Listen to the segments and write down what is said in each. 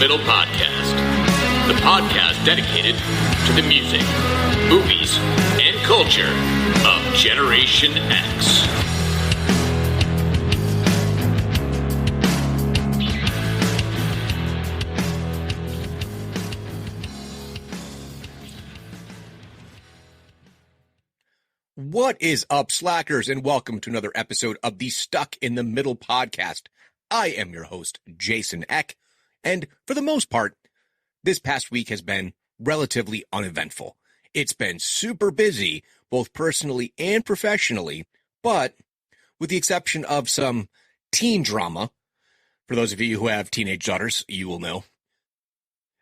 Middle Podcast, the podcast dedicated to the music, movies, and culture of Generation X. What is up, slackers, and welcome to another episode of the Stuck in the Middle podcast. I am your host, Jason Eck, and for the most part, this past week has been relatively uneventful. It's been super busy, both personally and professionally, but with the exception of some teen drama, for those of you who have teenage daughters, you will know.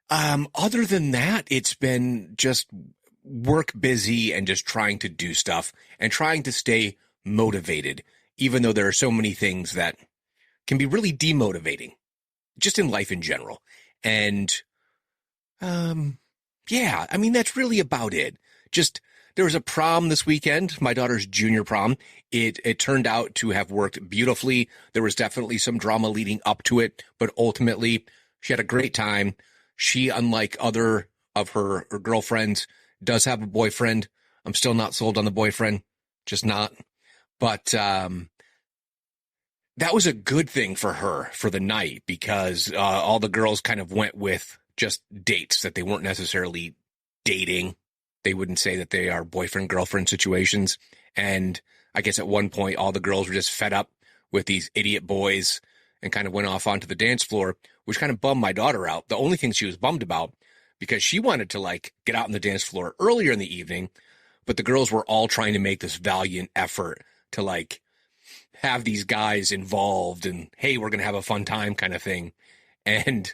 Other than that, it's been just work busy and just trying to do stuff and trying to stay motivated, even though there are so many things that can be really demotivating just in life in general. And, yeah, I mean, that's really about it. Just, there was a prom this weekend, my daughter's junior prom. It turned out to have worked beautifully. There was definitely some drama leading up to it, but ultimately she had a great time. She, unlike other of her girlfriends, does have a boyfriend. I'm still not sold on the boyfriend, just not. But that was a good thing for her for the night because all the girls kind of went with just dates that they weren't necessarily dating. They wouldn't say that they are boyfriend-girlfriend situations. And I guess at one point, all the girls were just fed up with these idiot boys and kind of went off onto the dance floor, which kind of bummed my daughter out. The only thing she was bummed about, because she wanted to like get out on the dance floor earlier in the evening, but the girls were all trying to make this valiant effort to like have these guys involved and, hey, we're going to have a fun time kind of thing. And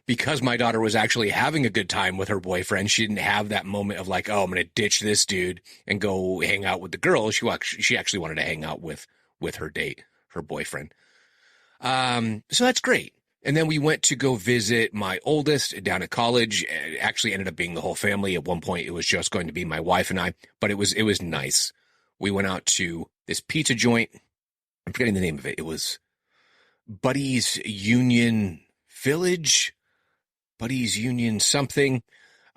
because my daughter was actually having a good time with her boyfriend, she didn't have that moment of like, oh, I'm going to ditch this dude and go hang out with the girls. She actually wanted to hang out with her date, her boyfriend. So that's great. And then we went to go visit my oldest down at college. It actually ended up being the whole family. At one point, it was just going to be my wife and I, but it was nice. We went out to this pizza joint. I'm forgetting the name of it. It was Buddy's Union Village, Buddy's Union something.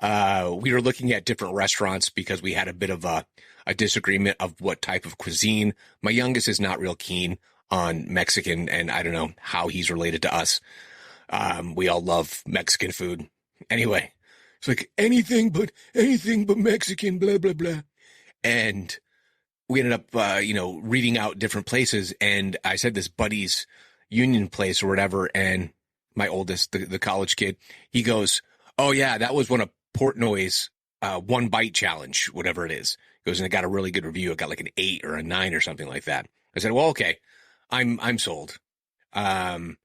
We were looking at different restaurants because we had a bit of a disagreement of what type of cuisine. My youngest is not real keen on Mexican, and I don't know how he's related to us. We all love Mexican food. Anyway, it's like anything but Mexican, blah, blah, blah. And we ended up, reading out different places, and I said this Buddy's Union place or whatever, and my oldest, the college kid, he goes, oh yeah, that was one of Portnoy's one bite challenge, whatever it is. He goes, and it got a really good review. It got like an 8 or a 9 or something like that. I said, well, okay. I'm sold. Problem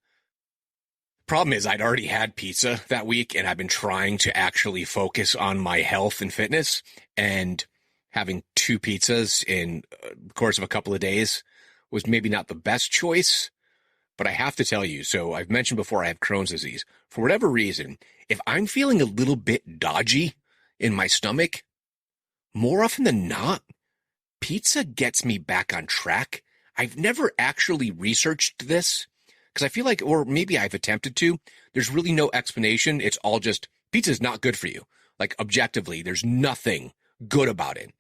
is I'd already had pizza that week and I've been trying to actually focus on my health and fitness, and having 2 pizzas in the course of a couple of days was maybe not the best choice, but I have to tell you, so I've mentioned before I have Crohn's disease. For whatever reason, if I'm feeling a little bit dodgy in my stomach, more often than not, pizza gets me back on track. I've never actually researched this because I feel like, or maybe I've attempted to, there's really no explanation. It's all just pizza is not good for you. Like objectively, there's nothing good about it.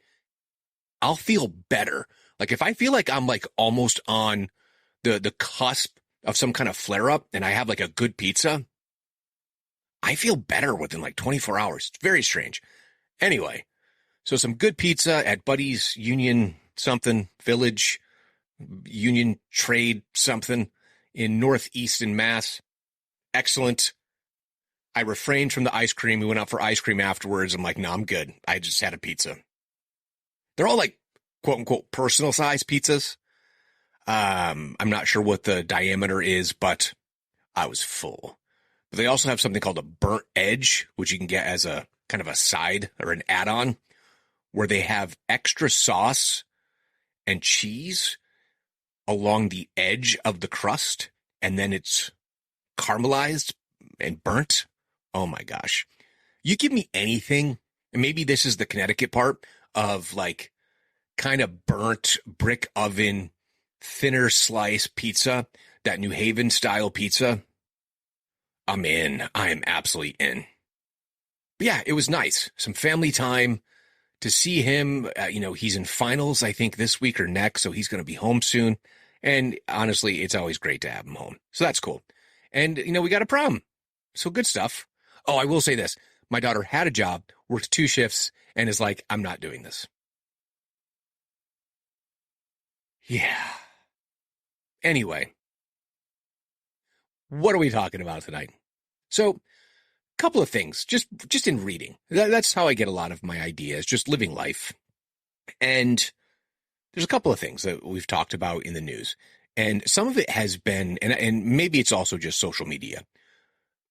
I'll feel better. Like if I feel like I'm like almost on the cusp of some kind of flare up and I have like a good pizza, I feel better within like 24 hours. It's very strange. Anyway, so some good pizza at Buddy's Union something Village, Union Trade something in northeastern Mass. Excellent. I refrained from the ice cream. We went out for ice cream afterwards. I'm like, no, I'm good. I just had a pizza. They're all like quote unquote personal size pizzas. I'm not sure what the diameter is, but I was full. But they also have something called a burnt edge, which you can get as a kind of a side or an add-on, where they have extra sauce and cheese along the edge of the crust, and then it's caramelized and burnt. Oh my gosh. You give me anything, and maybe this is the Connecticut part of like kind of burnt brick oven, thinner slice pizza, that New Haven style pizza. I'm in. I am absolutely in. But yeah, it was nice. Some family time to see him. He's in finals, I think, this week or next, so he's going to be home soon. And honestly, it's always great to have him home. So that's cool. And, we got a prom. So good stuff. Oh, I will say this. My daughter had a job, worked 2 shifts, and is like, I'm not doing this. Yeah. Anyway, what are we talking about tonight? So, couple of things, just in reading. That's how I get a lot of my ideas, just living life. And there's a couple of things that we've talked about in the news. And some of it has been, and maybe it's also just social media,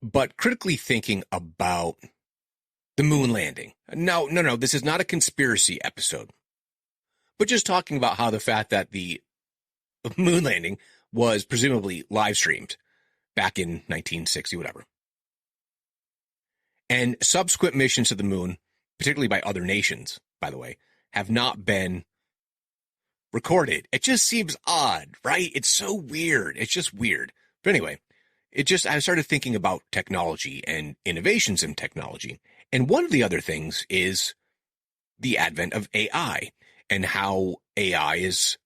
but critically thinking about the moon landing. No, this is not a conspiracy episode, but just talking about how the fact that the moon landing was presumably live streamed back in 1960, whatever. And subsequent missions to the moon, particularly by other nations, by the way, have not been recorded. It just seems odd, right? It's so weird. It's just weird. But anyway, I started thinking about technology and innovations in technology. And one of the other things is the advent of AI and how AI is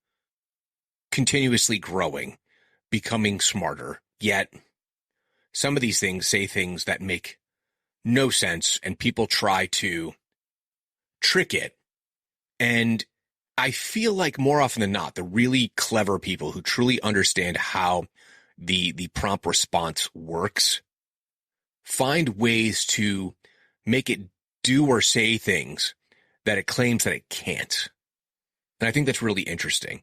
continuously growing, becoming smarter. Yet some of these things say things that make no sense, and people try to trick it. And I feel like more often than not, the really clever people who truly understand how the prompt response works find ways to make it do or say things that it claims that it can't. And I think that's really interesting.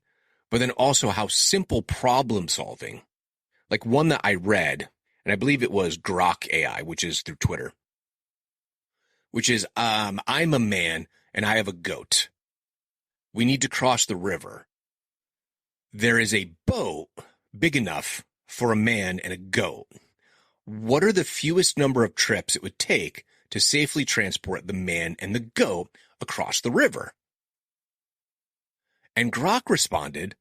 But then also how simple problem solving, like one that I read, and I believe it was Grok AI, which is through Twitter, which is, I'm a man and I have a goat. We need to cross the river. There is a boat big enough for a man and a goat. What are the fewest number of trips it would take to safely transport the man and the goat across the river? And Grok responded,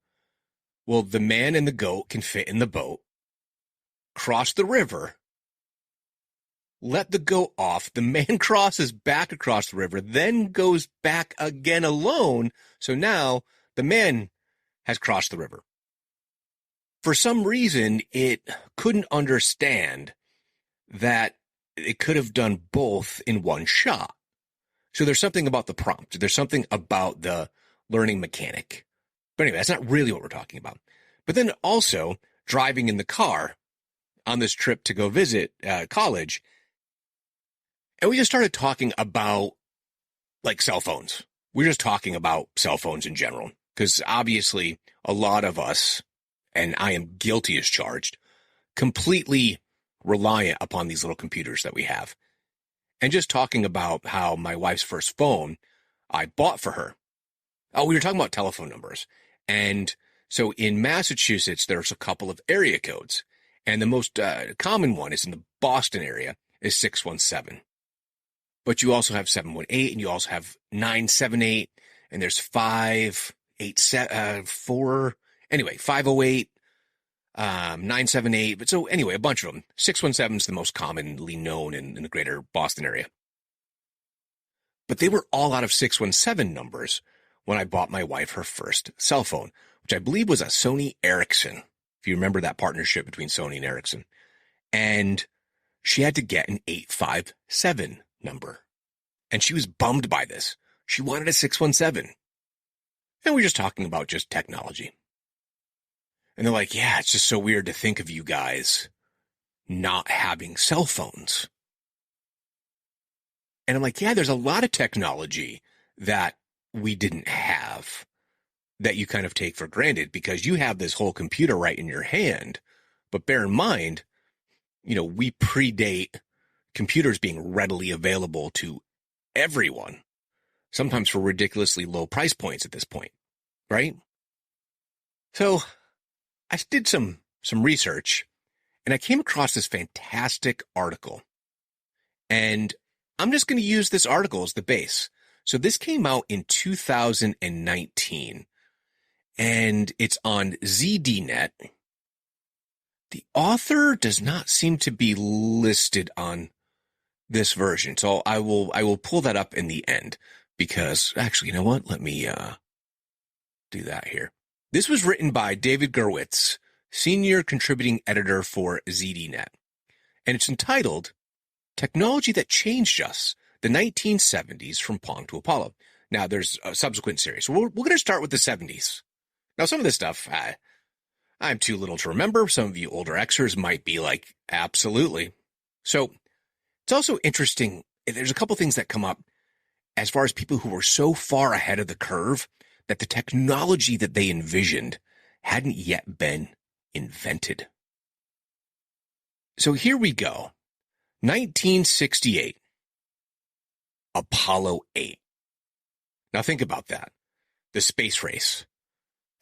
well, the man and the goat can fit in the boat, cross the river, let the goat off, the man crosses back across the river, then goes back again alone. So now the man has crossed the river. For some reason, it couldn't understand that it could have done both in one shot. So there's something about the prompt. There's something about the learning mechanic. But anyway, that's not really what we're talking about. But then also driving in the car on this trip to go visit college, and we just started talking about like cell phones. We're just talking about cell phones in general, because obviously a lot of us, and I am guilty as charged, completely reliant upon these little computers that we have. And just talking about how my wife's first phone I bought for her. Oh, we were talking about telephone numbers. And so in Massachusetts, there's a couple of area codes. And the most common one is in the Boston area is 617. But you also have 718, and you also have 978, and there's 508, 508, 978. But so anyway, a bunch of them. 617 is the most commonly known in the greater Boston area. But they were all out of 617 numbers when I bought my wife her first cell phone, which I believe was a Sony Ericsson, if you remember that partnership between Sony and Ericsson. And she had to get an 857 number. And she was bummed by this. She wanted a 617. And we're just talking about just technology. And they're like, yeah, it's just so weird to think of you guys not having cell phones. And I'm like, yeah, there's a lot of technology that we didn't have that you kind of take for granted because you have this whole computer right in your hand. But bear in mind, we predate computers being readily available to everyone, sometimes for ridiculously low price points at this point, right? So I did some research, and I came across this fantastic article. And I'm just going to use this article as the base. So this came out in 2019, and it's on ZDNet. The author does not seem to be listed on this version, so I will pull that up in the end because actually, you know what? Let me do that here. This was written by David Gerwitz, senior contributing editor for ZDNet, and it's entitled "Technology That Changed Us: The 1970s from Pong to Apollo." Now, there's a subsequent series. So we're going to start with the 70s. Now, some of this stuff, I'm too little to remember. Some of you older Xers might be like, absolutely. So it's also interesting. There's a couple things that come up as far as people who were so far ahead of the curve that the technology that they envisioned hadn't yet been invented. So here we go. 1968. Apollo 8. Now think about that. The space race.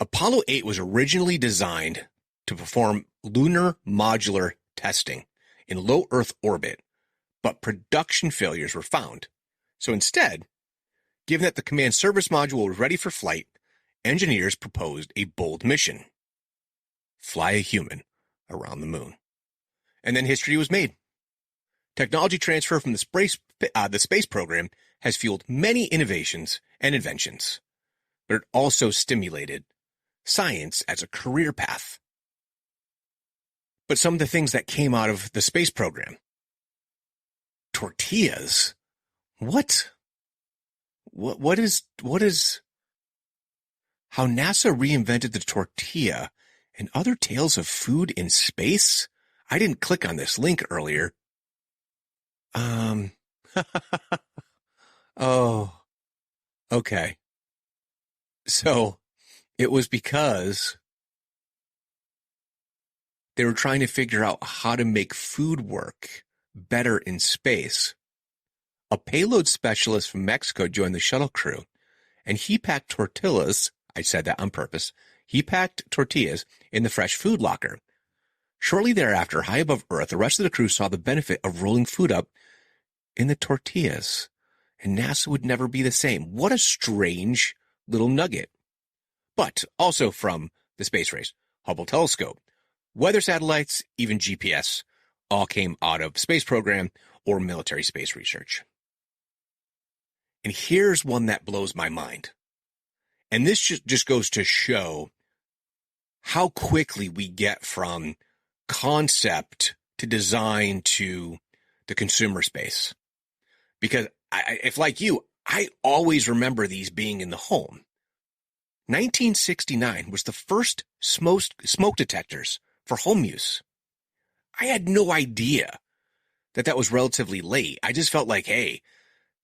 Apollo 8 was originally designed to perform lunar modular testing in low Earth orbit, but production failures were found. So instead, given that the command service module was ready for flight, engineers proposed a bold mission: fly a human around the moon. And then history was made. Technology transfer from the space program has fueled many innovations and inventions, but it also stimulated science as a career path. But some of the things that came out of the space program: tortillas. What is how NASA reinvented the tortilla and other tales of food in space? I didn't click on this link earlier. Oh, okay. So it was because they were trying to figure out how to make food work better in space. A payload specialist from Mexico joined the shuttle crew, and he packed tortillas. I said that on purpose. He packed tortillas in the fresh food locker. Shortly thereafter, high above Earth, the rest of the crew saw the benefit of rolling food up in the tortillas, and NASA would never be the same. What a strange little nugget. But also from the space race, Hubble telescope, weather satellites, even GPS, all came out of the space program or military space research. And here's one that blows my mind. And this just goes to show how quickly we get from concept to design to the consumer space. Because if like you, I always remember these being in the home. 1969 was the first smoke detectors for home use. I had no idea that was relatively late. I just felt like, hey,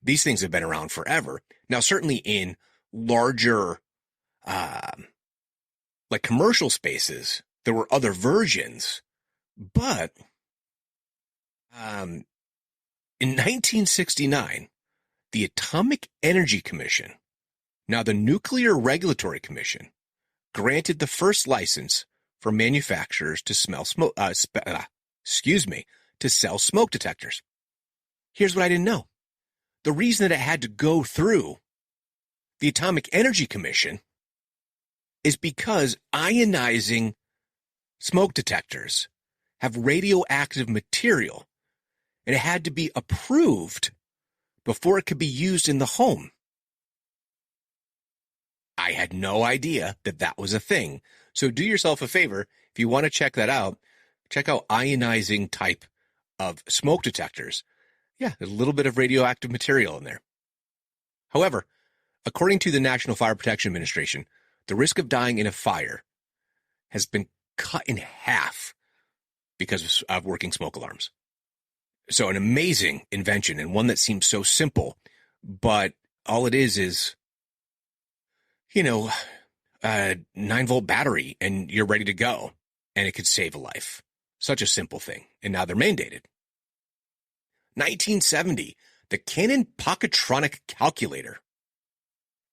these things have been around forever. Now, certainly in larger, like commercial spaces, there were other versions. But in 1969, the Atomic Energy Commission, now the Nuclear Regulatory Commission, granted the first license for manufacturers to sell smoke detectors. Here's what I didn't know. The reason that it had to go through the Atomic Energy Commission is because ionizing smoke detectors have radioactive material, and it had to be approved before it could be used in the home. I had no idea that was a thing. So do yourself a favor. If you want to check that out, check out ionizing type of smoke detectors. Yeah, there's a little bit of radioactive material in there. However, according to the National Fire Protection Administration, the risk of dying in a fire has been cut in half because of working smoke alarms. So an amazing invention, and one that seems so simple, but all it is, a 9-volt battery and you're ready to go, and it could save a life. Such a simple thing. And now they're mandated. 1970, the Canon Pocketronic calculator.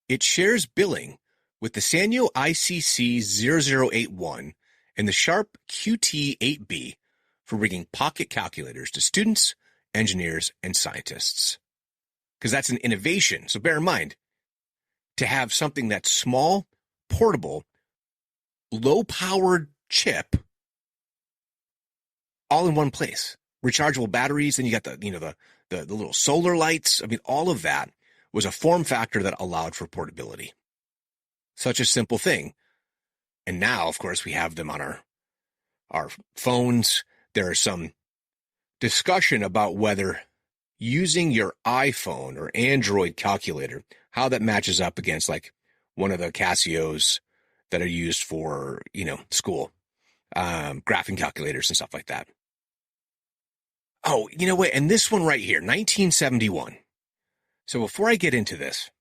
It shares billing with the Sanyo ICC 0081 and the Sharp QT8B for bringing pocket calculators to students, engineers, and scientists. Because that's an innovation. So bear in mind, to have something that's small, portable, low-powered chip all in one place. Rechargeable batteries, and you got the little solar lights. I mean, all of that was a form factor that allowed for portability. Such a simple thing. And now, of course, we have them on our phones. There is some discussion about whether using your iPhone or Android calculator, how that matches up against like one of the Casios that are used for, school, graphing calculators and stuff like that. Oh, you know what? And this one right here, 1971. So before I get into this,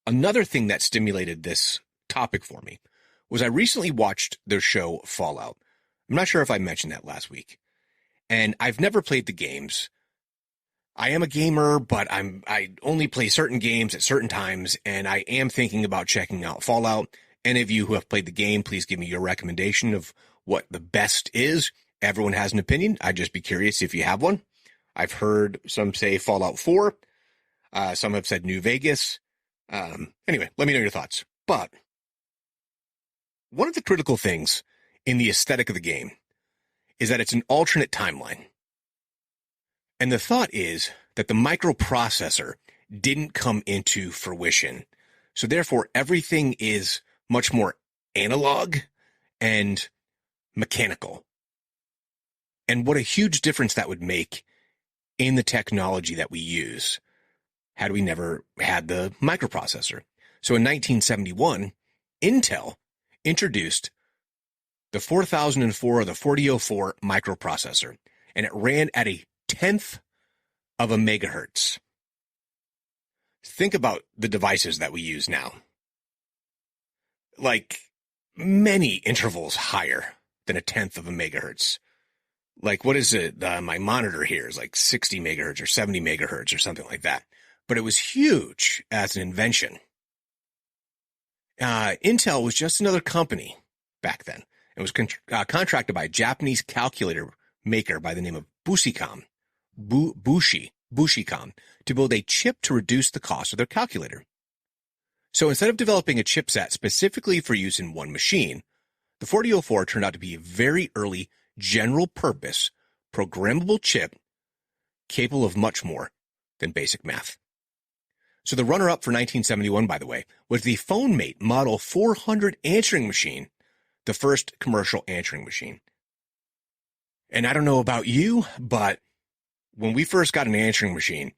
another thing that stimulated this topic for me was I recently watched their show Fallout. I'm not sure if I mentioned that last week. And I've never played the games. I am a gamer, but I only play certain games at certain times, and I am thinking about checking out Fallout. Any of you who have played the game, please give me your recommendation of what the best is. Everyone has an opinion. I'd just be curious if you have one. I've heard some say Fallout 4. Some have said New Vegas. Anyway, let me know your thoughts. But one of the critical things in the aesthetic of the game is that it's an alternate timeline. And the thought is that the microprocessor didn't come into fruition. So therefore, everything is much more analog and mechanical. And what a huge difference that would make in the technology that we use had we never had the microprocessor. So in 1971, Intel introduced the 4004 or the 4004 microprocessor, and it ran at a 10th of a megahertz. Think about the devices that we use now. Like many intervals higher than a 10th of a megahertz. Like, what is it? My monitor here is like 60 megahertz or 70 megahertz or something like that. But it was huge as an invention. Intel was just another company back then. It was contracted by a Japanese calculator maker by the name of Bushicom, Bushicom, to build a chip to reduce the cost of their calculator. So instead of developing a chipset specifically for use in one machine, the 4004 turned out to be a very early general-purpose, programmable chip capable of much more than basic math. So the runner-up for 1971, by the way, was the PhoneMate Model 400 answering machine, the first commercial answering machine. And I don't know about you, but when we first got an answering machine,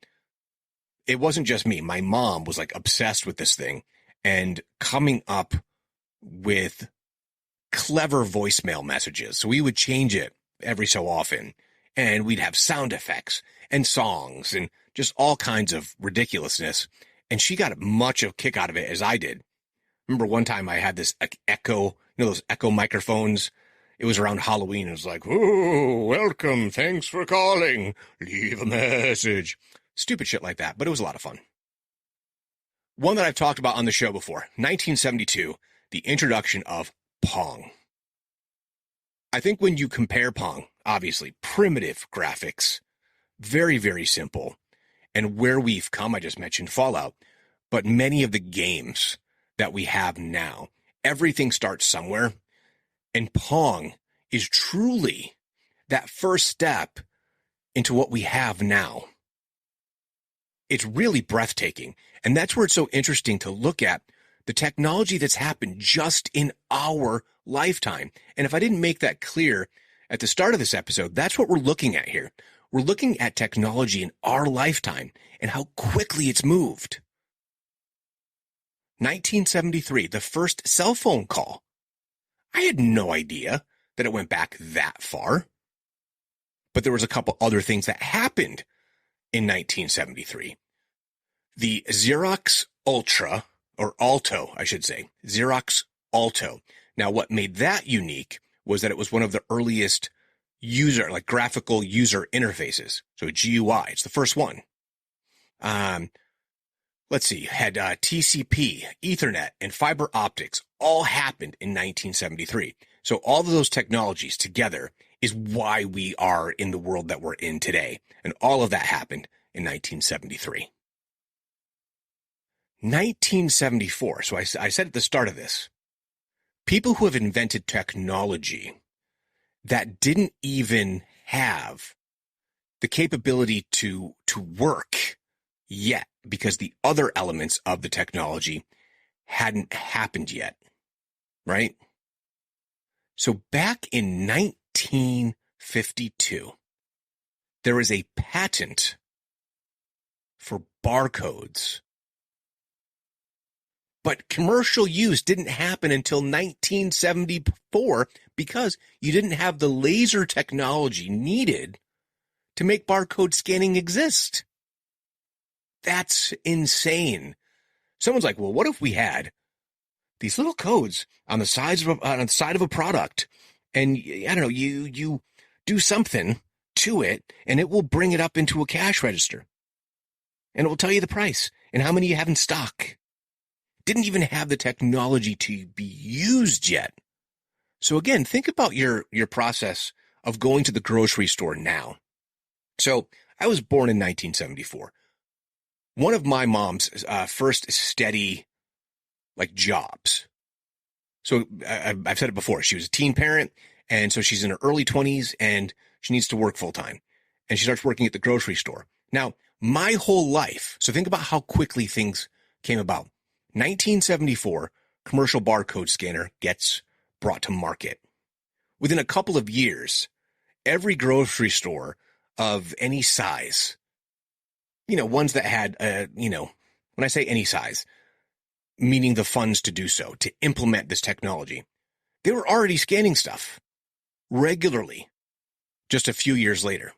it wasn't just me. My mom was like obsessed with this thing and coming up with clever voicemail messages. So we would change it every so often, and we'd have sound effects and songs and just all kinds of ridiculousness. And she got much of a kick out of it as I did. Remember one time I had this echo, those echo microphones. It was around Halloween. It was like, "Oh, welcome. Thanks for calling. Leave a message." Stupid shit like that, but it was a lot of fun. One that I've talked about on the show before, 1972, the introduction of Pong. I think when you compare Pong, obviously, primitive graphics, very, very simple, and where we've come, I just mentioned Fallout, but many of the games that we have now, everything starts somewhere, and Pong is truly that first step into what we have now. It's really breathtaking, and that's where it's so interesting to look at the technology that's happened just in our lifetime. And if I didn't make that clear at the start of this episode, that's what we're looking at here. We're looking at technology in our lifetime and how quickly it's moved. 1973, the first cell phone call. I had no idea that it went back that far. But there was a couple other things that happened in 1973. The Xerox Ultra, or Alto, I should say, Xerox Alto. Now, what made that unique was that it was one of the earliest graphical user interfaces. So GUI, it's the first one. Let's see, had TCP, Ethernet, and fiber optics all happened in 1973. So all of those technologies together is why we are in the world that we're in today. And all of that happened in 1973. 1974. So I said at the start of this, people who have invented technology that didn't even have the capability to work yet because the other elements of the technology hadn't happened yet, right? So back in 1952, there was a patent for barcodes. But commercial use didn't happen until 1974 because you didn't have the laser technology needed to make barcode scanning exist. That's insane. Someone's like, well, what if we had these little codes on the side of a product, and I don't know, you do something to it, and it will bring it up into a cash register, and it will tell you the price and how many you have in stock. Didn't even have the technology to be used yet. So again, think about your process of going to the grocery store now. So I was born in 1974. One of my mom's first steady jobs. So I've said it before. She was a teen parent, and so she's in her early 20s, and she needs to work full time. And she starts working at the grocery store. Now, my whole life, so think about how quickly things came about. 1974, commercial barcode scanner gets brought to market. Within a couple of years, every grocery store of any size, ones that had, when I say any size, meaning the funds to do so, to implement this technology, they were already scanning stuff regularly just a few years later.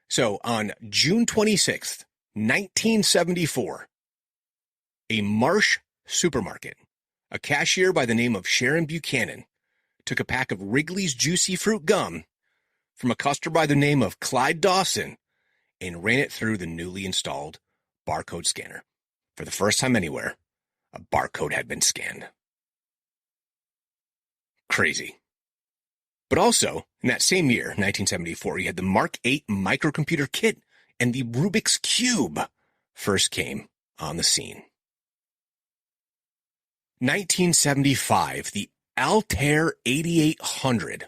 So on June 26th, 1974, a Marsh supermarket, a cashier by the name of Sharon Buchanan, took a pack of Wrigley's Juicy Fruit gum from a customer by the name of Clyde Dawson and ran it through the newly installed barcode scanner. For the first time anywhere, a barcode had been scanned. Crazy. But also, in that same year, 1974, you had the Mark VIII microcomputer kit and the Rubik's Cube first came on the scene. 1975, the Altair 8800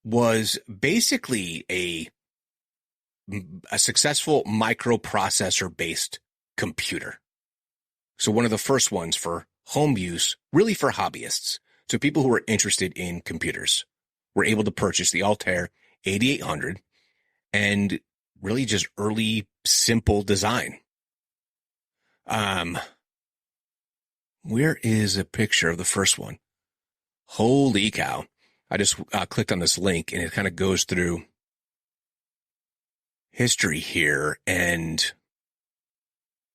was basically a successful microprocessor-based computer. So one of the first ones for home use, really for hobbyists. So people who were interested in computers were able to purchase the Altair 8800 and really just early, simple design. Where is a picture of the first one? Holy cow. I just clicked on this link and it kind of goes through history here. And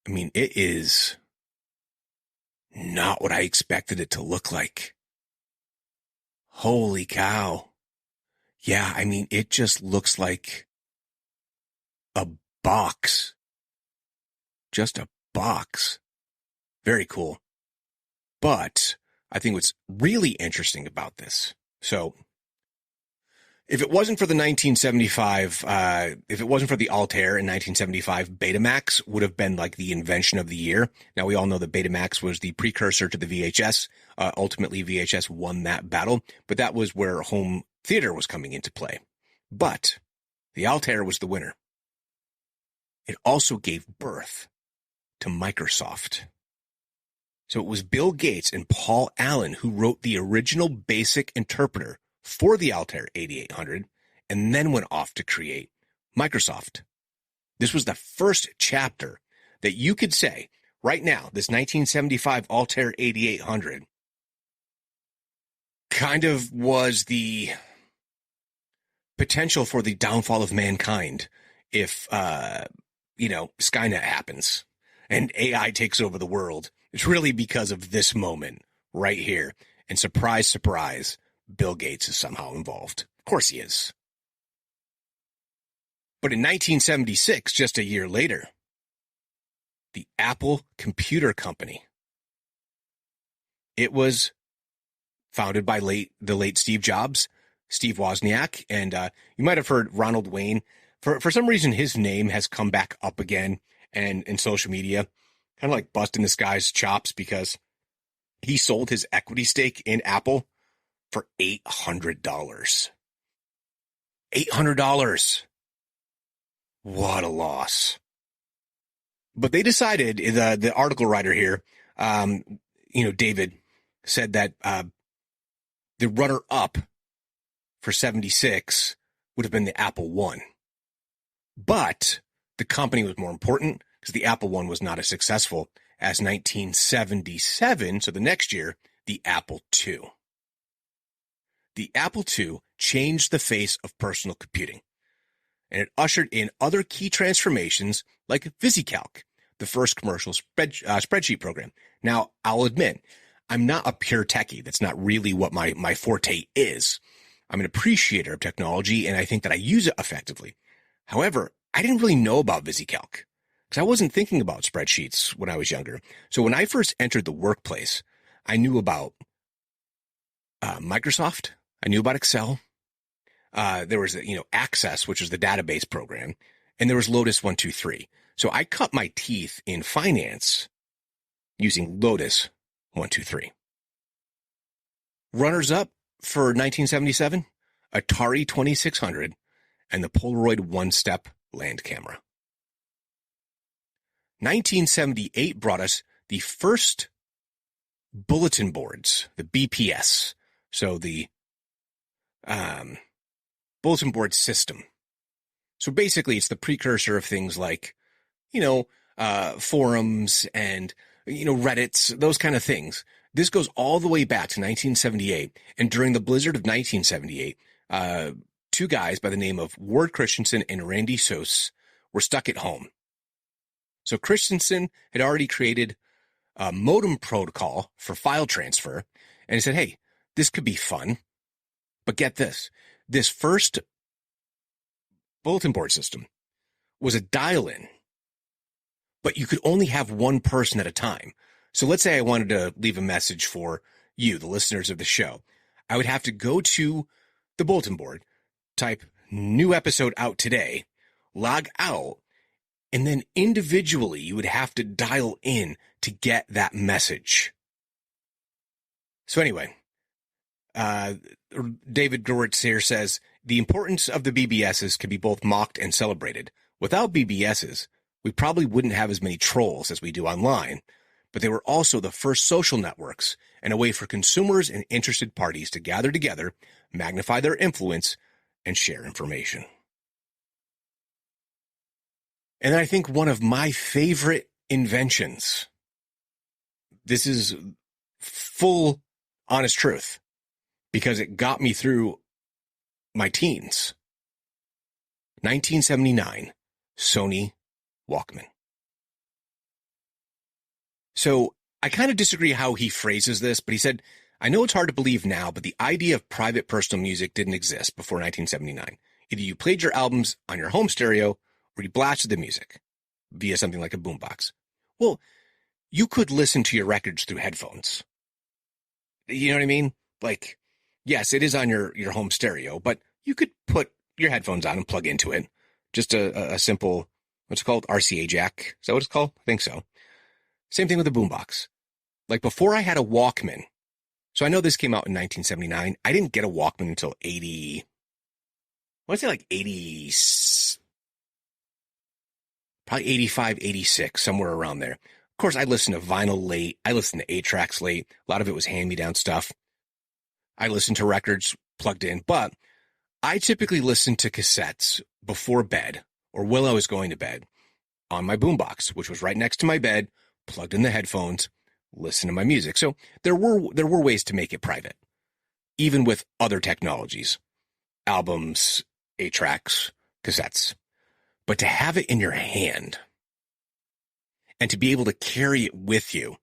I mean, it is not what I expected it to look like. Holy cow. Yeah, I mean, it just looks like a box. Just a box. Very cool. But I think what's really interesting about this, so if it wasn't for the 1975, if it wasn't for the Altair in 1975, Betamax would have been like the invention of the year. Now, we all know that Betamax was the precursor to the VHS. Ultimately, VHS won that battle, but that was where home theater was coming into play. But the Altair was the winner. It also gave birth to Microsoft. So it was Bill Gates and Paul Allen who wrote the original BASIC interpreter for the Altair 8800 and then went off to create Microsoft. This was the first chapter that you could say right now, this 1975 Altair 8800 kind of was the potential for the downfall of mankind if, Skynet happens and AI takes over the world. It's really because of this moment right here. And surprise, surprise, Bill Gates is somehow involved. Of course he is. But in 1976, just a year later, the Apple Computer Company, it was founded by the late Steve Jobs, Steve Wozniak, and you might have heard Ronald Wayne. For some reason, his name has come back up again and in social media, kind of like busting this guy's chops because he sold his equity stake in Apple for $800. $800. What a loss. But they decided, the article writer here, David, said that the runner-up for 76 would have been the Apple I. But the company was more important because the Apple I was not as successful as 1977, so the next year, the Apple II. The Apple II changed the face of personal computing, and it ushered in other key transformations like VisiCalc, the first commercial spreadsheet program. Now, I'll admit, I'm not a pure techie. That's not really what my forte is. I'm an appreciator of technology, and I think that I use it effectively. However, I didn't really know about VisiCalc because I wasn't thinking about spreadsheets when I was younger. So when I first entered the workplace, I knew about Microsoft. I knew about Excel. There was, Access, which was the database program, and there was Lotus 123. So I cut my teeth in finance using Lotus 123. Runners up for 1977, Atari 2600 and the Polaroid one-step land camera. 1978 brought us the first bulletin boards, the BPS. So the bulletin board system. So basically it's the precursor of things like, forums and, Reddits, those kind of things. This goes all the way back to 1978. And during the blizzard of 1978, two guys by the name of Ward Christensen and Randy Soos were stuck at home. So Christensen had already created a modem protocol for file transfer. And he said, hey, this could be fun. But get this. This first bulletin board system was a dial-in, but you could only have one person at a time. So let's say I wanted to leave a message for you, the listeners of the show. I would have to go to the bulletin board, type new episode out today, log out, and then individually you would have to dial in to get that message. So anyway, David Gerwitz here says, the importance of the BBSs can be both mocked and celebrated. Without BBSs, we probably wouldn't have as many trolls as we do online, but they were also the first social networks and a way for consumers and interested parties to gather together, magnify their influence, and share information. And I think one of my favorite inventions, this is full honest truth, because it got me through my teens. 1979, Sony Walkman. So I kind of disagree how he phrases this, but he said, I know it's hard to believe now, but the idea of private personal music didn't exist before 1979. Either you played your albums on your home stereo or you blasted the music via something like a boombox. Well, you could listen to your records through headphones. You know what I mean? Like, yes, it is on your home stereo, but you could put your headphones on and plug into it. Just a simple, what's it called? RCA jack. Is that what it's called? I think so. Same thing with a boombox. Like before I had a Walkman. So I know this came out in 1979. I didn't get a Walkman until 80. I want to say like 80, probably 85, 86, somewhere around there. Of course, I listened to vinyl late. I listened to 8-tracks late. A lot of it was hand-me-down stuff. I listened to records plugged in, but I typically listened to cassettes before bed or while I was going to bed on my boombox, which was right next to my bed, plugged in the headphones, listen to my music. So there were ways to make it private, even with other technologies, albums, 8-tracks, cassettes. But to have it in your hand and to be able to carry it with you.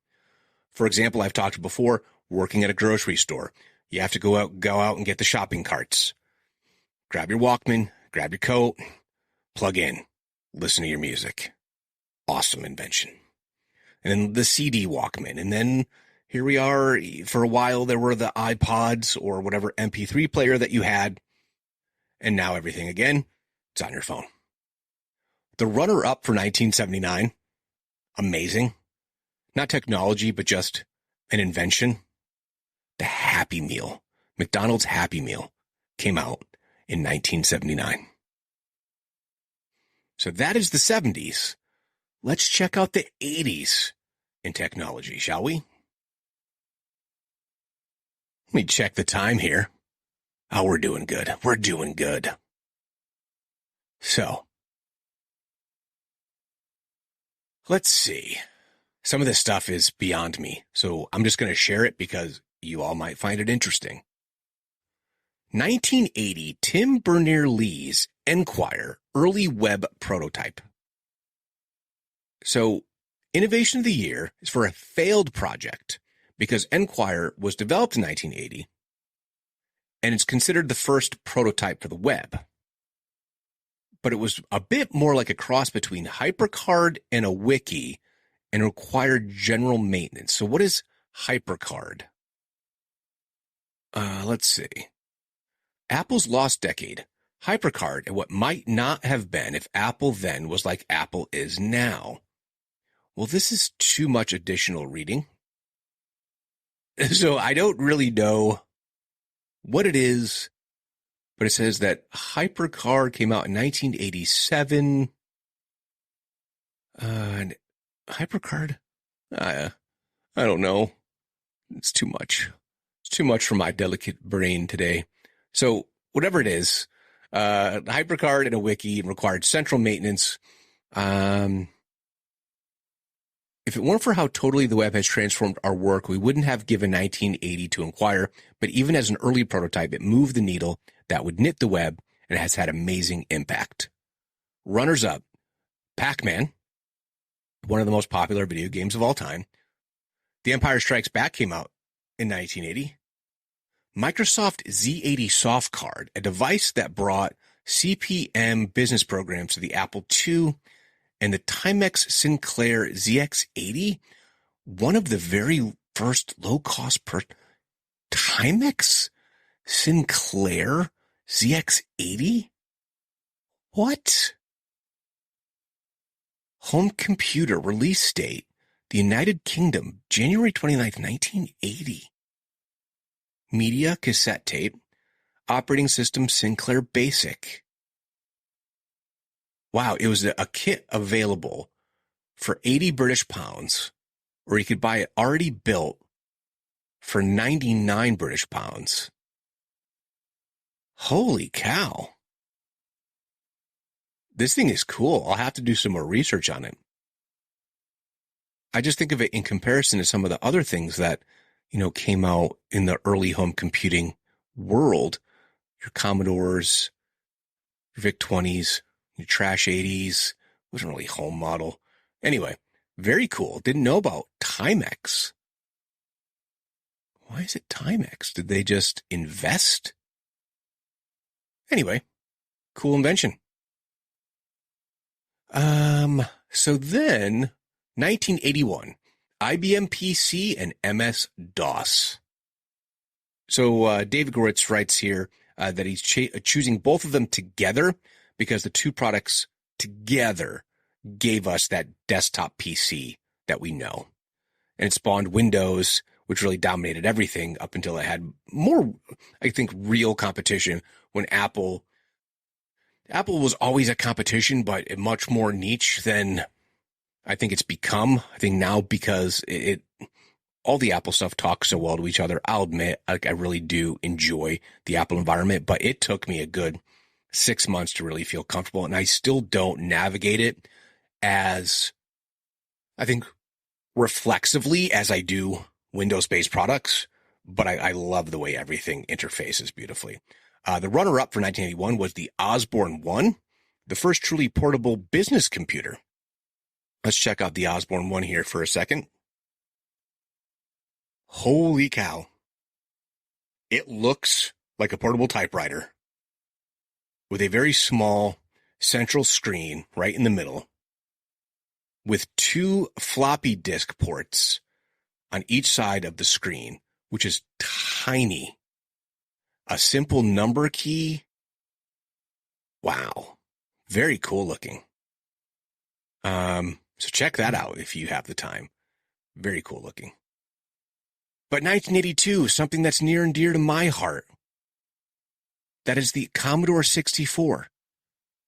For example, I've talked before, working at a grocery store. You have to go out and get the shopping carts. Grab your Walkman, grab your coat, plug in, listen to your music. Awesome invention. And then the CD Walkman. And then here we are. For a while, there were the iPods or whatever MP3 player that you had. And now everything again, it's on your phone. The runner-up for 1979, amazing. Not technology, but just an invention. The Happy Meal. McDonald's Happy Meal came out in 1979. So that is the 70s. Let's check out the 80s in technology, shall we? Let me check the time here. Oh, we're doing good. We're doing good. So, let's see. Some of this stuff is beyond me, so I'm just going to share it because you all might find it interesting. 1980, Tim Berners-Lee's Enquire early web prototype. So, Innovation of the Year is for a failed project because Enquire was developed in 1980, and it's considered the first prototype for the web. But it was a bit more like a cross between HyperCard and a wiki, and required general maintenance. So what is HyperCard? Let's see. Apple's lost decade. HyperCard and what might not have been if Apple then was like Apple is now. Well, this is too much additional reading. So I don't really know what it is, but it says that HyperCard came out in 1987. And HyperCard? I don't know. It's too much. It's too much for my delicate brain today. So whatever it is, HyperCard and a wiki required central maintenance. If it weren't for how totally the web has transformed our work, we wouldn't have given 1980 to Enquire, but even as an early prototype, it moved the needle that would knit the web and has had amazing impact. Runners up, Pac-Man, one of the most popular video games of all time. The Empire Strikes Back came out in 1980. Microsoft Z80 Soft Card, a device that brought CP/M business programs to the Apple II, and the Timex Sinclair ZX80, one of the very first low-cost Timex Sinclair ZX80? What? Home computer release date, the United Kingdom, January 29th, 1980. Media cassette tape, operating system Sinclair Basic. Wow, it was a kit available for 80 British pounds, or you could buy it already built for 99 British pounds. Holy cow. This thing is cool. I'll have to do some more research on it. I just think of it in comparison to some of the other things that, came out in the early home computing world. Your Commodores, your VIC-20s, your Trash 80s, wasn't really home model. Anyway, very cool. Didn't know about Timex. Why is it Timex? Did they just invest? Anyway, cool invention. So then, 1981, IBM PC and MS-DOS. So David Goritz writes here that he's choosing both of them together because the two products together gave us that desktop PC that we know. And it spawned Windows, which really dominated everything up until it had more, I think, real competition when Apple was always a competition, but much more niche than I think it's become. I think now because all the Apple stuff talks so well to each other, I'll admit, I really do enjoy the Apple environment, but it took me a good 6 months to really feel comfortable, and I still don't navigate it as, I think, reflexively as I do Windows-based products, but I love the way everything interfaces beautifully. The runner-up for 1981 was the Osborne 1, the first truly portable business computer. Let's check out the Osborne 1 here for a second. Holy cow. It looks like a portable typewriter with a very small central screen right in the middle with 2 floppy disk ports on each side of the screen, which is tiny. A simple number key. Wow. Very cool looking. So check that out if you have the time. Very cool looking. But 1982, something that's near and dear to my heart. That is the Commodore 64.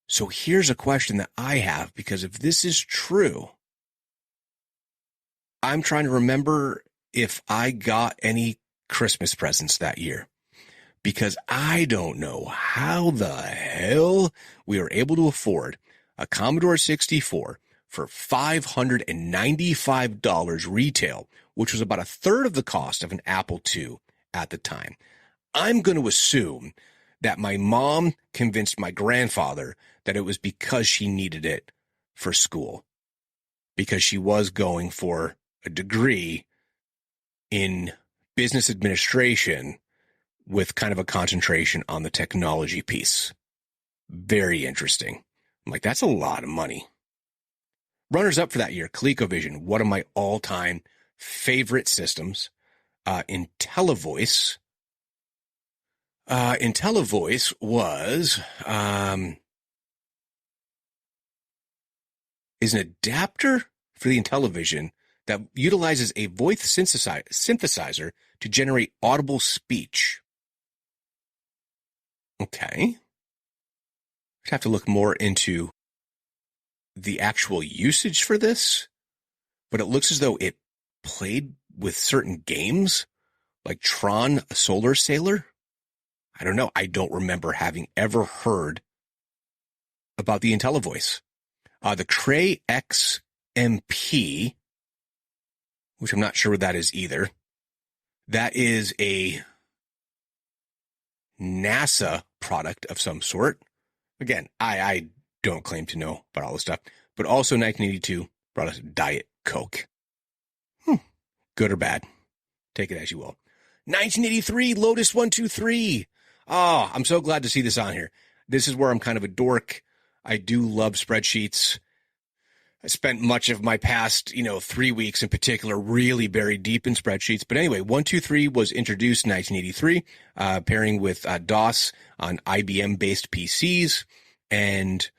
So here's a question that I have, because if this is true, I'm trying to remember if I got any Christmas presents that year, because I don't know how the hell we were able to afford a Commodore 64 for $595 retail, which was about a third of the cost of an Apple II at the time. I'm going to assume that my mom convinced my grandfather that it was because she needed it for school, because she was going for a degree in business administration with kind of a concentration on the technology piece. Very interesting. I'm like, that's a lot of money. Runners up for that year, ColecoVision, one of my all-time favorite systems. IntelliVoice. IntelliVoice was is an adapter for the Intellivision that utilizes a voice synthesizer to generate audible speech. Okay. I'd have to look more into the actual usage for this, but it looks as though it played with certain games, like Tron Solar Sailor. I don't know. I don't remember having ever heard about the IntelliVoice. The Cray XMP, which I'm not sure what that is either. That is a NASA product of some sort. Again, I don't claim to know about all this stuff. But also 1982 brought us Diet Coke. Good or bad. Take it as you will. 1983, Lotus 123. Oh, I'm so glad to see this on here. This is where I'm kind of a dork. I do love spreadsheets. I spent much of my past, 3 weeks in particular, really buried deep in spreadsheets. But anyway, 123 was introduced in 1983, pairing with DOS on IBM-based PCs. And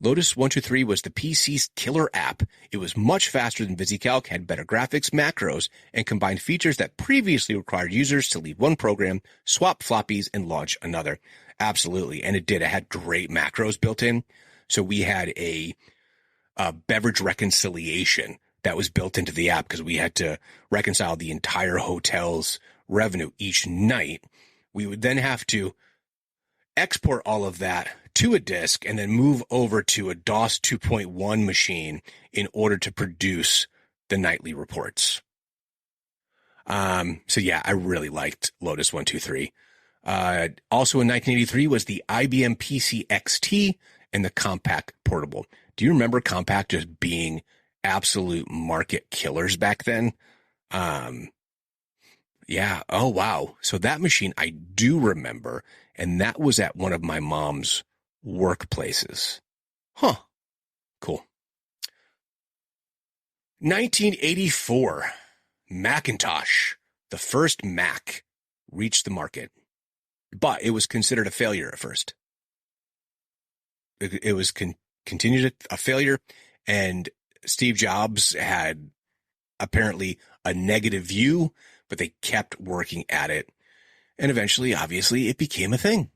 Lotus 123 was the PC's killer app. It was much faster than VisiCalc, had better graphics, macros, and combined features that previously required users to leave one program, swap floppies, and launch another. Absolutely. And it did. It had great macros built in. So we had a beverage reconciliation that was built into the app because we had to reconcile the entire hotel's revenue each night. We would then have to export all of that to a disk and then move over to a DOS 2.1 machine in order to produce the nightly reports. So yeah, I really liked Lotus 123. Also in 1983 was the IBM PC XT and the Compaq Portable. Do you remember Compaq just being absolute market killers back then? Yeah. Oh, wow. So that machine I do remember, and that was at one of my mom's workplaces. Huh. Cool. 1984, Macintosh, the first Mac, reached the market, but it was considered a failure at first. It was continued a failure, and Steve Jobs had apparently a negative view, but they kept working at it, and eventually, obviously, it became a thing.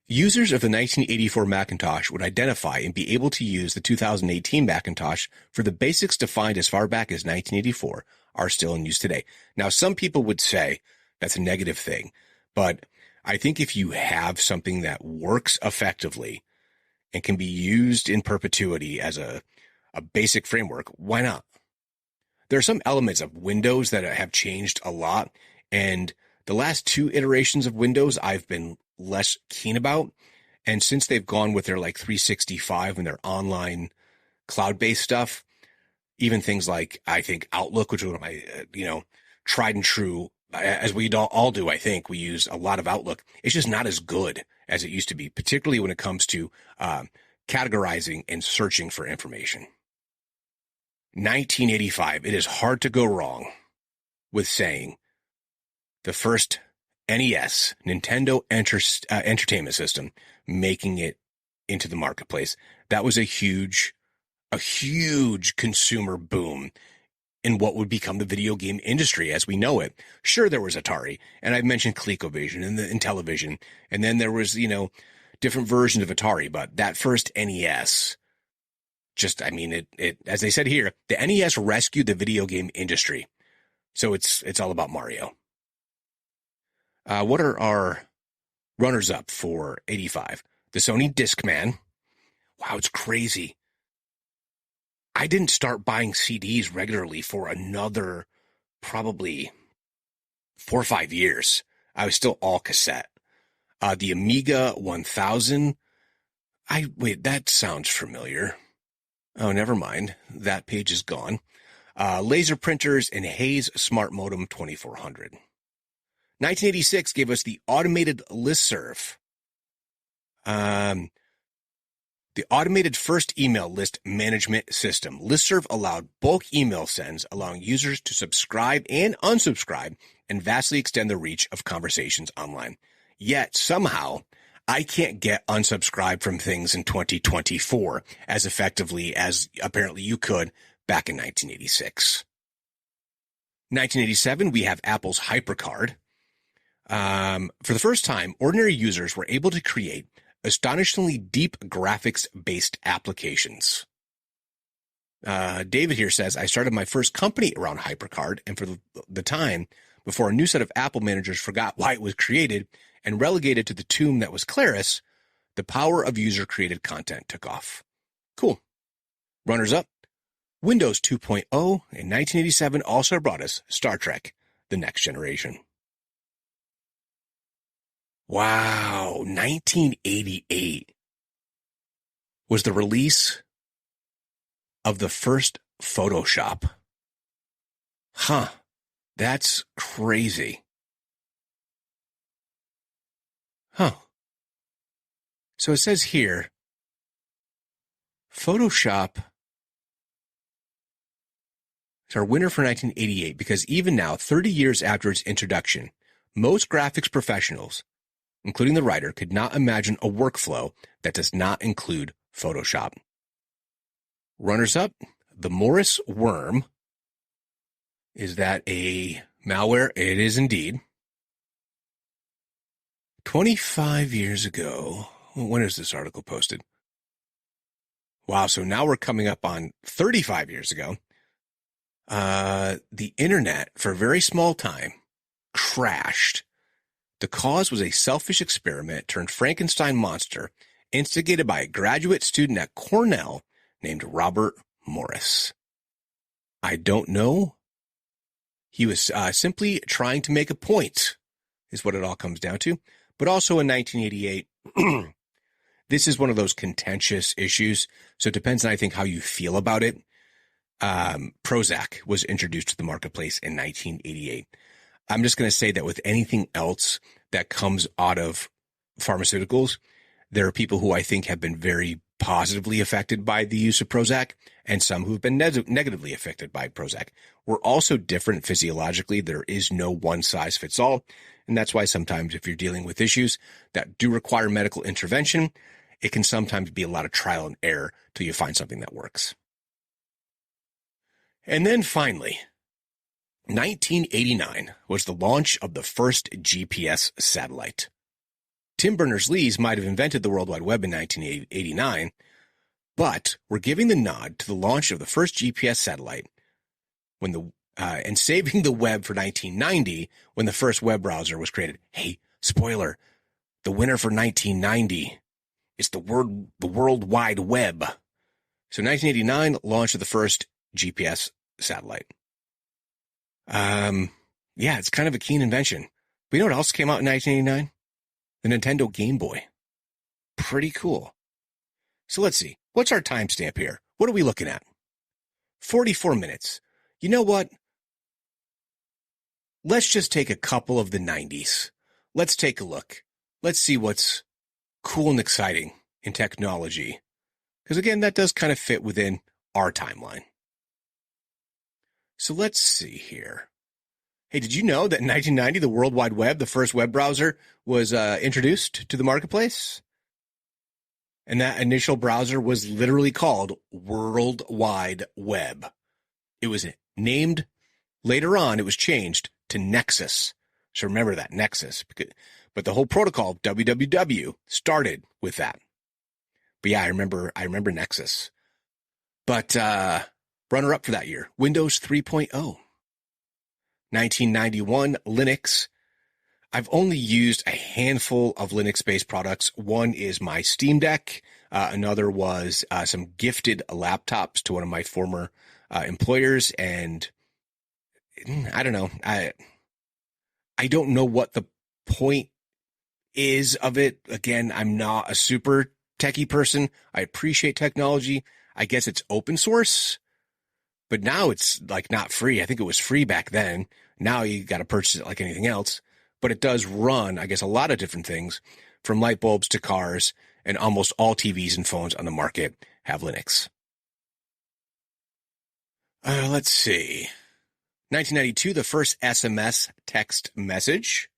Users of the 1984 Macintosh would identify and be able to use the 2018 Macintosh for the basics defined as far back as 1984 are still in use today. Now, some people would say that's a negative thing, but I think if you have something that works effectively and can be used in perpetuity as a basic framework, why not? There are some elements of Windows that have changed a lot, and the last two iterations of Windows I've been less keen about. And since they've gone with their 365 and their online cloud-based stuff, even things like, I think, Outlook, which is one of my, tried and true, as we all do, I think, we use a lot of Outlook. It's just not as good as it used to be, particularly when it comes to categorizing and searching for information. 1985, it is hard to go wrong with saying the first NES, Nintendo Entertainment System, making it into the marketplace. That was a huge a huge consumer boom in what would become the video game industry as we know it. Sure, there was Atari, and I've mentioned ColecoVision and Intellivision, and then there was, different versions of Atari, but that first NES, it as they said here, the NES rescued the video game industry. So it's all about Mario. What are our runners-up for 85? The Sony Discman. Wow, it's crazy. I didn't start buying CDs regularly for another probably 4 or 5 years. I was still all cassette. The Amiga 1000. Wait, that sounds familiar. Oh, never mind. That page is gone. Laser printers and Hayes Smart Modem 2400. 1986 gave us the automated listserv. The automated first email list management system. Listserv allowed bulk email sends, allowing users to subscribe and unsubscribe and vastly extend the reach of conversations online. Yet somehow I can't get unsubscribed from things in 2024 as effectively as apparently you could back in 1986. 1987, we have Apple's HyperCard. For the first time, ordinary users were able to create astonishingly deep graphics-based applications. David here says, I started my first company around HyperCard, and for the time before a new set of Apple managers forgot why it was created and relegated to the tomb that was Claris, the power of user-created content took off. Cool. Runners up. Windows 2.0 in 1987 also brought us Star Trek: The Next Generation. Wow, 1988 was the release of the first Photoshop. Huh, that's crazy. Huh. So it says here, Photoshop is our winner for 1988 because even now, 30 years after its introduction, most graphics professionals, including the writer, could not imagine a workflow that does not include Photoshop. Runners up, the Morris Worm. Is that a malware? It is indeed. 25 years ago, when is this article posted? Wow, so now we're coming up on 35 years ago. The internet, for a very small time, crashed. The cause was a selfish experiment turned Frankenstein monster instigated by a graduate student at Cornell named Robert Morris. I don't know. He was simply trying to make a point, is what it all comes down to. But also in 1988, this is one of those contentious issues, so it depends on, I think, how you feel about it. Prozac was introduced to the marketplace in 1988. I'm just going to say that with anything else that comes out of pharmaceuticals, there are people who I think have been very positively affected by the use of Prozac and some who've been negatively affected by Prozac. We're also different physiologically. There is no one size fits all. And that's why sometimes if you're dealing with issues that do require medical intervention, it can sometimes be a lot of trial and error till you find something that works. And then finally, 1989 was the launch of the first GPS satellite. Tim Berners-Lee might have invented the World Wide Web in 1989, but we're giving the nod to the launch of the first GPS satellite and saving the web for 1990 when the first web browser was created. Hey, spoiler, the winner for 1990 is the World Wide Web. So 1989, launch of the first GPS satellite. Yeah, it's kind of a keen invention. But you know what else came out in 1989? The Nintendo Game Boy. Pretty cool. So let's see. What's our timestamp here? What are we looking at? 44 minutes. You know what? Let's just take a couple of the 90s. Let's take a look. Let's see what's cool and exciting in technology. Because again, that does kind of fit within our timeline. So let's see here. Hey, did you know that in 1990, the World Wide Web, the first web browser, was introduced to the marketplace? And that initial browser was literally called World Wide Web. It was named, later on, it was changed to Nexus. So remember that, Nexus. But the whole protocol, www, started with that. But yeah, I remember Nexus. But runner-up for that year, Windows 3.0. 1991, Linux. I've only used a handful of Linux-based products. One is my Steam Deck. Another was some gifted laptops to one of my former employers. And I don't know. I don't know what the point is of it. Again, I'm not a super techie person. I appreciate technology. I guess it's open source, but now it's like not free. I think it was free back then. Now you got to purchase it like anything else, but it does run, I guess, a lot of different things from light bulbs to cars, and almost all TVs and phones on the market have Linux. Let's see. 1992, the first SMS text message.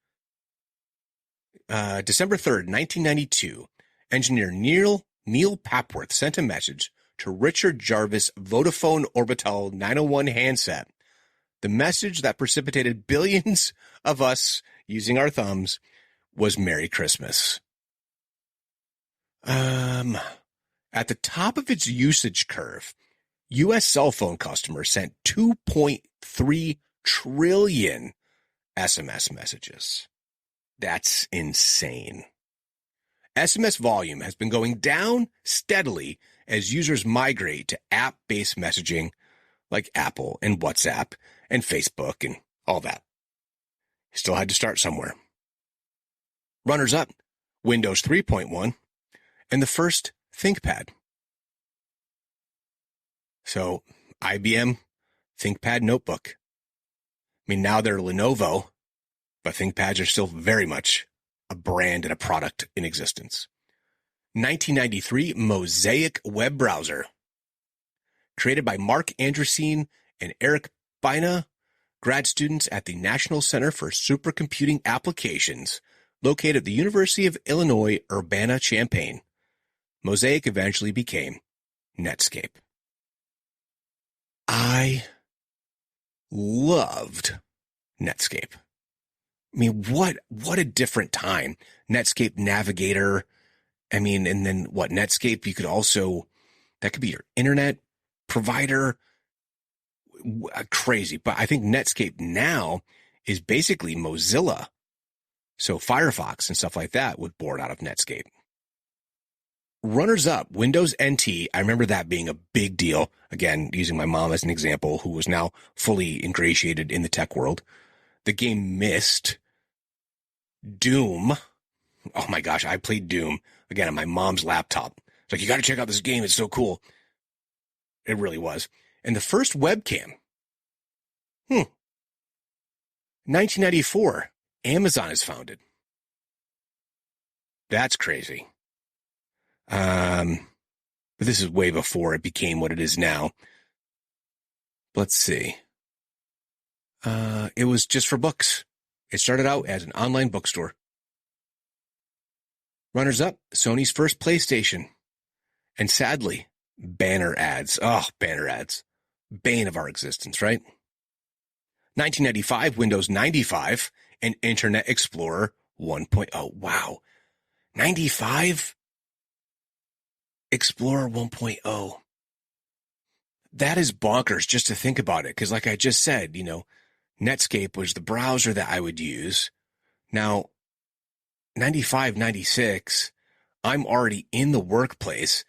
December 3rd, 1992, engineer Neil Papworth sent a message to Richard Jarvis' Vodafone Orbital 901 handset. The message that precipitated billions of us using our thumbs was Merry Christmas. At the top of its usage curve, U.S. cell phone customers sent 2.3 trillion SMS messages. That's insane. SMS volume has been going down steadily as users migrate to app-based messaging like Apple and WhatsApp and Facebook and all that. Still had to start somewhere. Runners up, Windows 3.1 and the first ThinkPad. So IBM ThinkPad notebook. I mean, now they're Lenovo, but ThinkPads are still very much a brand and a product in existence. 1993 Mosaic web browser. Created by Mark Andreessen and Eric Bina, grad students at the National Center for Supercomputing Applications, located at the University of Illinois, Urbana-Champaign. Mosaic eventually became Netscape. I loved Netscape. I mean, what a different time. Netscape Navigator. I mean, and then what, Netscape, you could also, that could be your internet provider. Crazy. But I think Netscape now is basically Mozilla. So Firefox and stuff like that would board out of Netscape. Runners up, Windows NT. I remember that being a big deal. Again, using my mom as an example, who was now fully ingratiated in the tech world. The game Myst. Doom. Oh my gosh, I played Doom again on my mom's laptop. It's like, you got to check out this game. It's so cool. It really was. And the first webcam. 1994. Amazon is founded. That's crazy. But this is way before it became what it is now. Let's see. It was just for books. It started out as an online bookstore. Runners up, Sony's first PlayStation. And sadly, banner ads. Oh, banner ads. Bane of our existence, right? 1995, Windows 95 and Internet Explorer 1.0. Wow. 95? Explorer 1.0. That is bonkers just to think about it. Because like I just said, Netscape was the browser that I would use. Now, 95, 96, I'm already in the workplace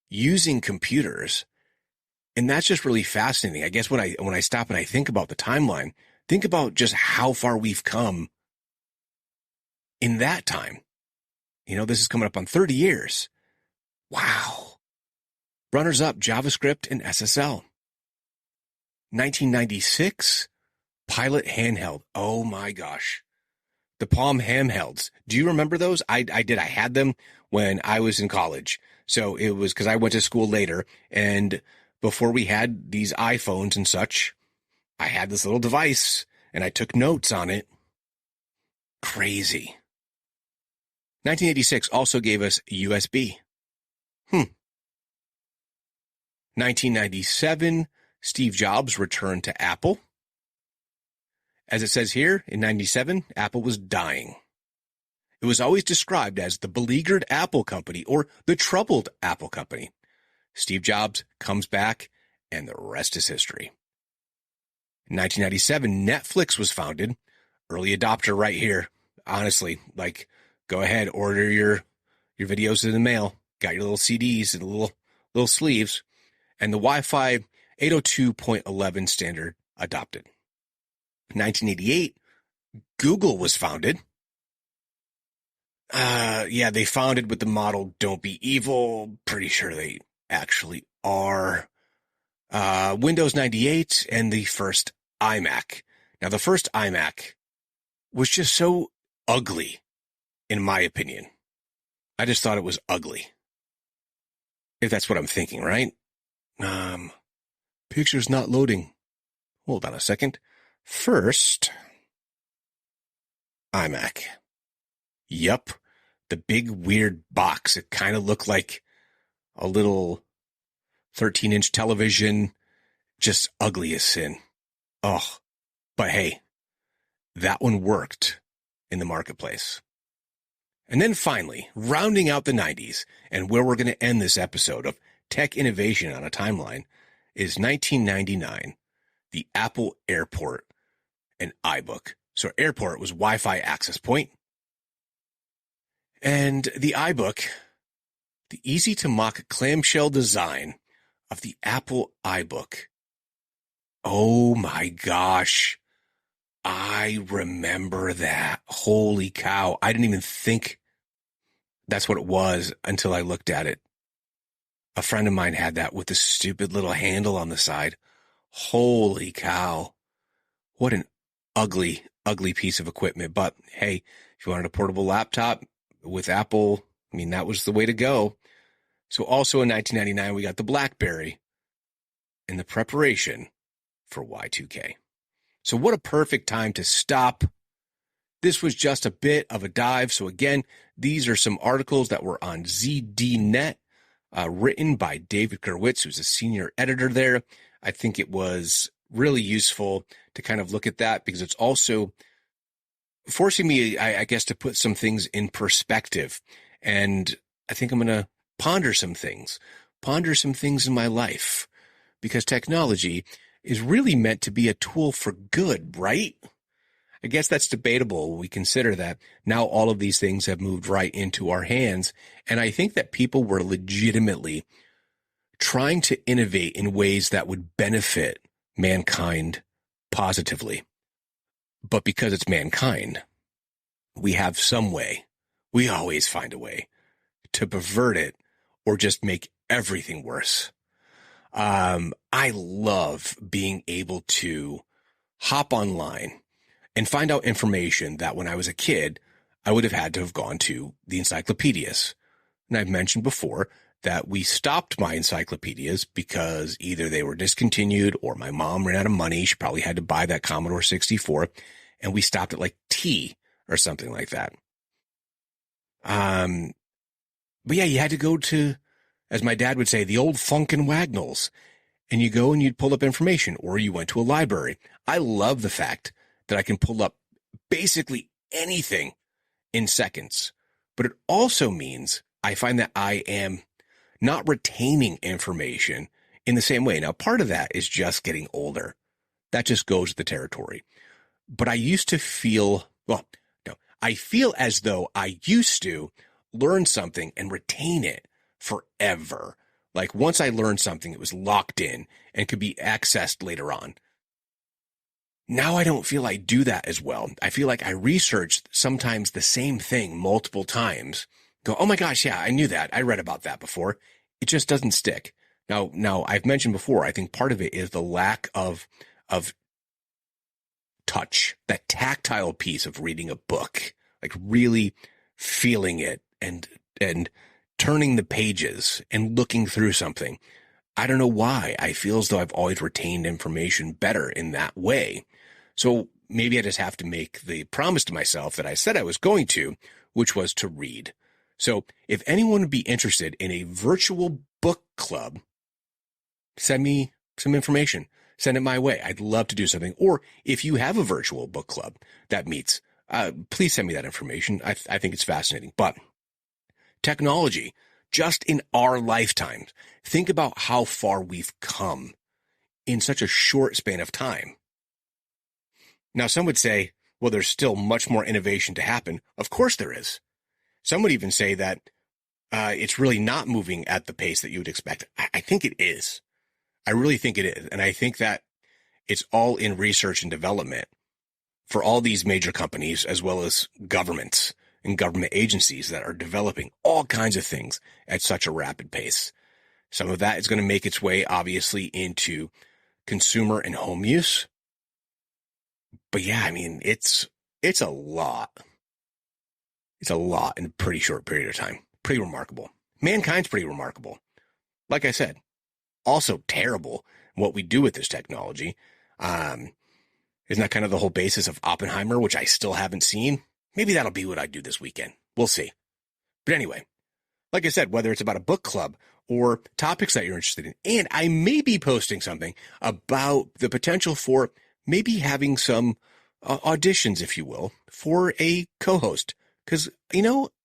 using computers. And that's just really fascinating. I guess when I stop and I think about the timeline, think about just how far we've come in that time. This is coming up on 30 years. Wow. Runners up, JavaScript and SSL. 1996, Pilot handheld. Oh my gosh. The Palm handhelds. Do you remember those? I did. I had them when I was in college. So it was because I went to school later, and before we had these iPhones and such, I had this little device and I took notes on it. Crazy. 1986 also gave us USB. 1997, Steve Jobs returned to Apple. As it says here, in 97, Apple was dying. It was always described as the beleaguered Apple company or the troubled Apple company. Steve Jobs comes back, and the rest is history. In 1997, Netflix was founded. Early adopter right here. Honestly, like, go ahead, order your videos in the mail. Got your little CDs and little sleeves. And the Wi-Fi 802.11 standard adopted. 1988, Google was founded. They founded with the model, don't be evil. Pretty sure they actually are. Windows 98 and the first iMac. Now, the first iMac was just so ugly, in my opinion. I just thought it was ugly. If that's what I'm thinking, right? Picture's not loading. Hold on a second. First, iMac. Yup. The big weird box. It kind of looked like a little 13-inch television. Just ugly as sin. Oh, but hey, that one worked in the marketplace. And then finally, rounding out the 90s, and where we're going to end this episode of Tech Innovation on a Timeline, is 1999, the Apple Airport and iBook. So Airport was Wi-Fi access point. And the iBook, the easy-to-mock clamshell design of the Apple iBook. Oh my gosh. I remember that. Holy cow. I didn't even think that's what it was until I looked at it. A friend of mine had that with the stupid little handle on the side. Holy cow. What an ugly, ugly piece of equipment. But hey, if you wanted a portable laptop with Apple, I mean, that was the way to go. So also in 1999, we got the BlackBerry in the preparation for Y2K. So what a perfect time to stop. This was just a bit of a dive. So again, these are some articles that were on ZDNet, written by David Gerwitz, who's a senior editor there. I think it was really useful to kind of look at that because it's also forcing me, I guess, to put some things in perspective. And I think I'm going to ponder some things in my life, because technology is really meant to be a tool for good, right? I guess that's debatable when we consider that now all of these things have moved right into our hands. And I think that people were legitimately trying to innovate in ways that would benefit mankind positively. But because it's mankind, we have some way, we always find a way to pervert it or just make everything worse. I love being able to hop online and find out information that when I was a kid, I would have had to have gone to the encyclopedias. And I've mentioned before that we stopped my encyclopedias because either they were discontinued or my mom ran out of money. She probably had to buy that Commodore 64, and we stopped at like T or something like that. But yeah, you had to go to, as my dad would say, the old Funkin' Wagnalls, and you go and you'd pull up information, or you went to a library. I love the fact that I can pull up basically anything in seconds, but it also means I find that I am not retaining information in the same way. Now, part of that is just getting older. That just goes with the territory. But I used to feel, I feel as though I used to learn something and retain it forever. Like once I learned something, it was locked in and could be accessed later on. Now I don't feel I do that as well. I feel like I research sometimes the same thing multiple times. Go, oh my gosh, yeah, I knew that. I read about that before. It just doesn't stick. Now I've mentioned before, I think part of it is the lack of touch, that tactile piece of reading a book, like really feeling it and turning the pages and looking through something. I don't know why. I feel as though I've always retained information better in that way. So maybe I just have to make the promise to myself that I said I was going to, which was to read. So if anyone would be interested in a virtual book club, send me some information. Send it my way. I'd love to do something. Or if you have a virtual book club that meets, please send me that information. I think it's fascinating. But technology, just in our lifetimes, think about how far we've come in such a short span of time. Now, some would say, well, there's still much more innovation to happen. Of course there is. Some would even say that it's really not moving at the pace that you would expect. I think it is. I really think it is. And I think that it's all in research and development for all these major companies, as well as governments and government agencies that are developing all kinds of things at such a rapid pace. Some of that is going to make its way, obviously, into consumer and home use. But yeah, I mean, it's a lot. It's a lot in a pretty short period of time. Pretty remarkable. Mankind's pretty remarkable. Like I said, also terrible what we do with this technology. Isn't that kind of the whole basis of Oppenheimer, which I still haven't seen? Maybe that'll be what I do this weekend. We'll see. But anyway, like I said, whether it's about a book club or topics that you're interested in, and I may be posting something about the potential for maybe having some auditions, if you will, for a co-host. Because,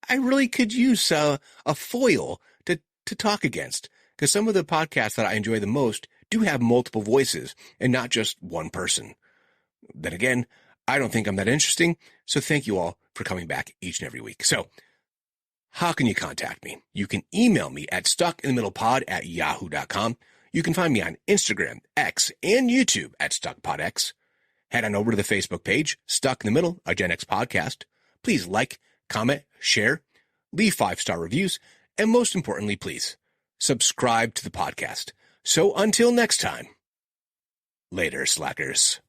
I really could use a foil to talk against. Because some of the podcasts that I enjoy the most do have multiple voices and not just one person. Then again, I don't think I'm that interesting. So thank you all for coming back each and every week. So how can you contact me? You can email me at stuckinthemiddlepod@yahoo.com. You can find me on Instagram, X, and YouTube at StuckPodX. Head on over to the Facebook page, Stuck in the Middle, a Gen X podcast. Please like, comment, share, leave 5-star reviews, and most importantly, please subscribe to the podcast. So until next time, later, slackers.